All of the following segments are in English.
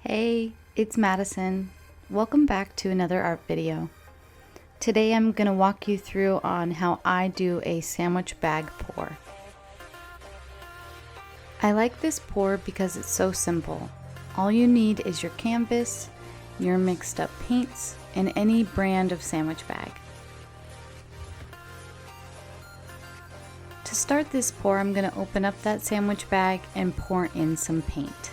Hey, it's Madison. Welcome back to another art video. Today I'm going to walk you through on how I do a sandwich bag pour. I like this pour because it's so simple. All you need is your canvas, your mixed up paints, and any brand of sandwich bag. To start this pour, I'm going to open up that sandwich bag and pour in some paint.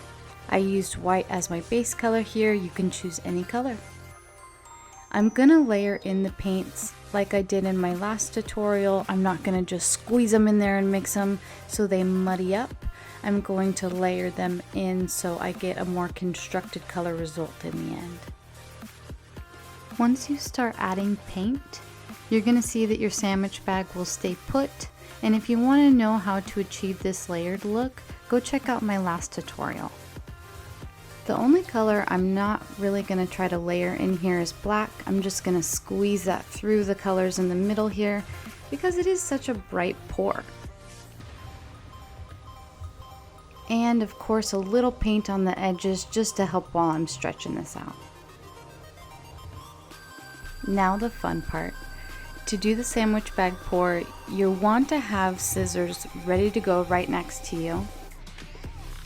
I used white as my base color here. You can choose any color. I'm gonna layer in the paints like I did in my last tutorial. I'm not gonna just squeeze them in there and mix them so they muddy up. I'm going to layer them in so I get a more constructed color result in the end. Once you start adding paint, you're gonna see that your sandwich bag will stay put. And if you wanna know how to achieve this layered look, go check out my last tutorial. The only color I'm not really going to try to layer in here is black. I'm just going to squeeze that through the colors in the middle here because it is such a bright pour. And of course a little paint on the edges just to help while I'm stretching this out. Now the fun part. To do the sandwich bag pour, you want to have scissors ready to go right next to you.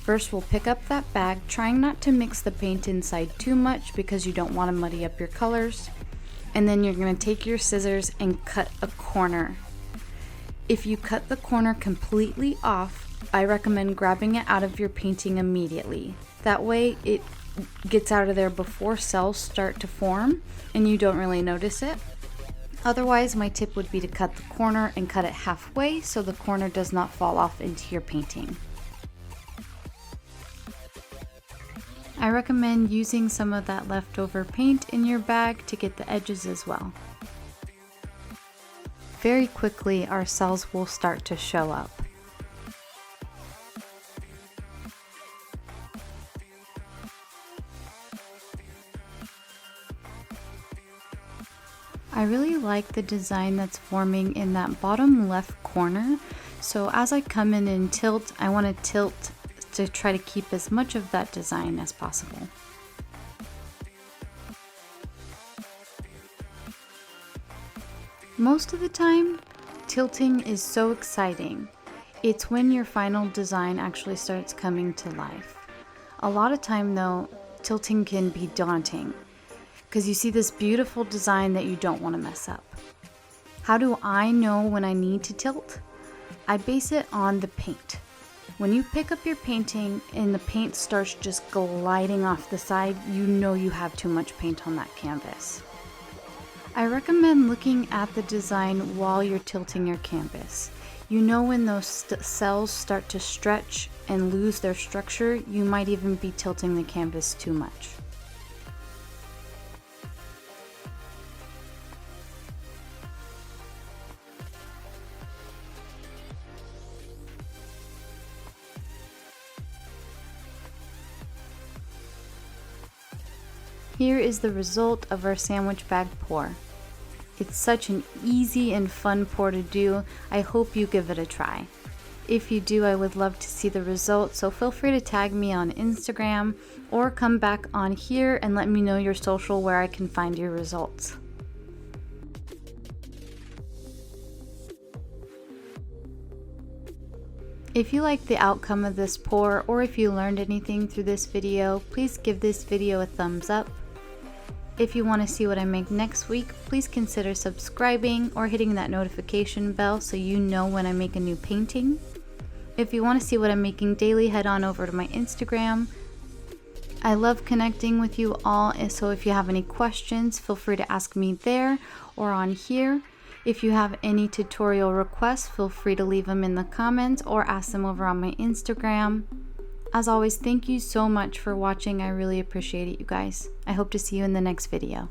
First, we'll pick up that bag, trying not to mix the paint inside too much because you don't want to muddy up your colors. And then you're going to take your scissors and cut a corner. If you cut the corner completely off, I recommend grabbing it out of your painting immediately. That way it gets out of there before cells start to form and you don't really notice it. Otherwise, my tip would be to cut the corner and cut it halfway so the corner does not fall off into your painting. I recommend using some of that leftover paint in your bag to get the edges as well. Very quickly, our cells will start to show up. I really like the design that's forming in that bottom left corner. So as I come in and tilt, I want to tilt to try to keep as much of that design as possible. Most of the time, tilting is so exciting. It's when your final design actually starts coming to life. A lot of time though, tilting can be daunting because you see this beautiful design that you don't want to mess up. How do I know when I need to tilt? I base it on the paint. When you pick up your painting and the paint starts just gliding off the side, you know you have too much paint on that canvas. I recommend looking at the design while you're tilting your canvas. You know when those cells start to stretch and lose their structure, you might even be tilting the canvas too much. Here is the result of our sandwich bag pour. It's such an easy and fun pour to do. I hope you give it a try. If you do, I would love to see the results, so feel free to tag me on Instagram or come back on here and let me know your social where I can find your results. If you like the outcome of this pour or if you learned anything through this video, please give this video a thumbs up. If you want to see what I make next week, please consider subscribing or hitting that notification bell so you know when I make a new painting. If you want to see what I'm making daily, head on over to my Instagram. I love connecting with you all, so if you have any questions, feel free to ask me there or on here. If you have any tutorial requests, feel free to leave them in the comments or ask them over on my Instagram. As always, thank you so much for watching. I really appreciate it, you guys. I hope to see you in the next video.